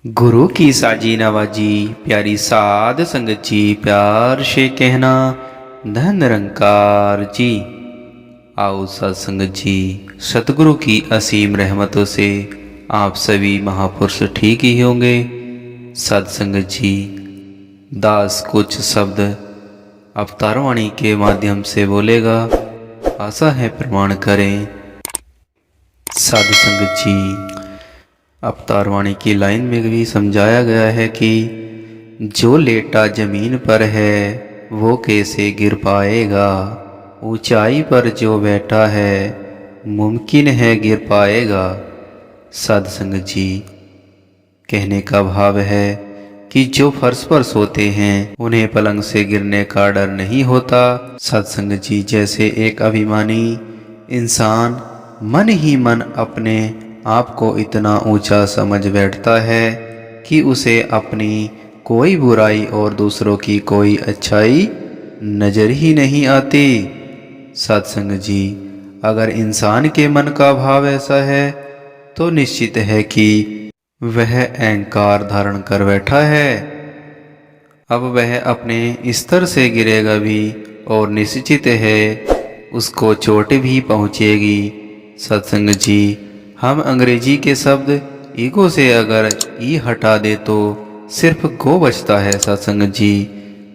गुरु की साजी नवाजी प्यारी साध संगत जी, प्यार से कहना धन निरंकार जी। आओ सत्संगत जी, सतगुरु की असीम रहमतों से आप सभी महापुरुष ठीक ही होंगे। सत्संगत जी, दास कुछ शब्द अवतार वाणी के माध्यम से बोलेगा, आशा है प्रमाण करें। साधु संगत जी, अवतार वाणी की लाइन में भी समझाया गया है कि जो लेटा जमीन पर है वो कैसे गिर पाएगा, ऊंचाई पर जो बैठा है मुमकिन है गिर पाएगा। सत्संग जी, कहने का भाव है कि जो फर्श पर सोते हैं उन्हें पलंग से गिरने का डर नहीं होता। सत्संग जी, जैसे एक अभिमानी इंसान मन ही मन अपने आपको इतना ऊंचा समझ बैठता है कि उसे अपनी कोई बुराई और दूसरों की कोई अच्छाई नजर ही नहीं आती। सत्संग जी, अगर इंसान के मन का भाव ऐसा है तो निश्चित है कि वह अहंकार धारण कर बैठा है। अब वह अपने स्तर से गिरेगा भी और निश्चित है उसको चोट भी पहुंचेगी। सत्संग जी, हम अंग्रेजी के शब्द ईगो से अगर ई हटा दे तो सिर्फ गो बचता है। सत्संग जी,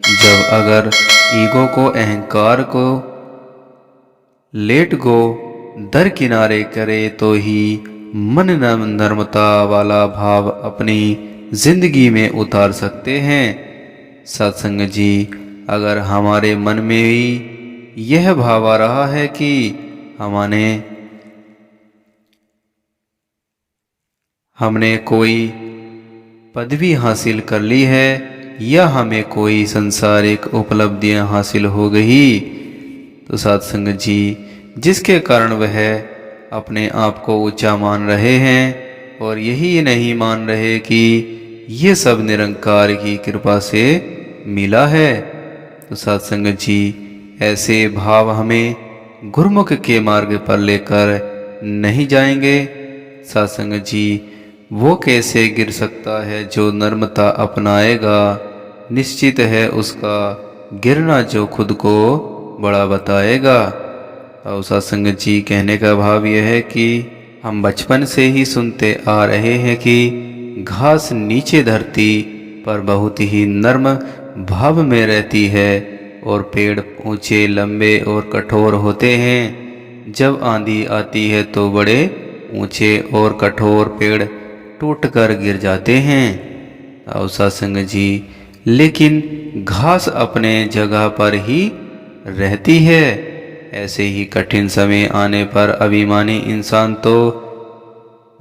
जब अगर ईगो को, अहंकार को लेट गो दरकिनारे करे तो ही मन नर्मता वाला भाव अपनी जिंदगी में उतार सकते हैं। सत्संग जी, अगर हमारे मन में भी यह भाव आ रहा है कि हमने कोई पदवी हासिल कर ली है या हमें कोई सांसारिक उपलब्धियां हासिल हो गई, तो सत्संग जी, जिसके कारण वह अपने आप को ऊंचा मान रहे हैं और यही नहीं मान रहे कि ये सब निरंकार की कृपा से मिला है, तो सत्संग जी, ऐसे भाव हमें गुरुमुख के मार्ग पर लेकर नहीं जाएंगे। सत्संग जी, वो कैसे गिर सकता है जो नर्मता अपनाएगा, निश्चित है उसका गिरना जो खुद को बड़ा बताएगा। और सत्संग जी, कहने का भाव यह है कि हम बचपन से ही सुनते आ रहे हैं कि घास नीचे धरती पर बहुत ही नर्म भाव में रहती है और पेड़ ऊंचे, लंबे और कठोर होते हैं। जब आंधी आती है तो बड़े ऊंचे और कठोर पेड़ टूटकर गिर जाते हैं। और सत्संग जी, लेकिन घास अपने जगह पर ही रहती है। ऐसे ही कठिन समय आने पर अभिमानी इंसान तो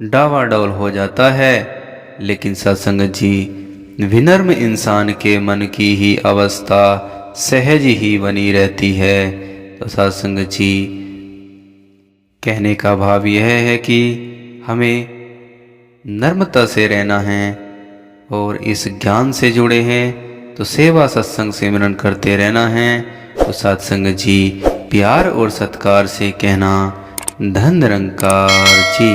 डावाडोल हो जाता है, लेकिन सत्संग जी, विनम्र इंसान के मन की ही अवस्था सहज ही बनी रहती है। तो सत्संग जी, कहने का भाव यह है कि हमें नर्मता से रहना है और इस ज्ञान से जुड़े हैं तो सेवा सत्संग सिमरन करते रहना है। तो सत्संग जी, प्यार और सत्कार से कहना धन निरंकार जी।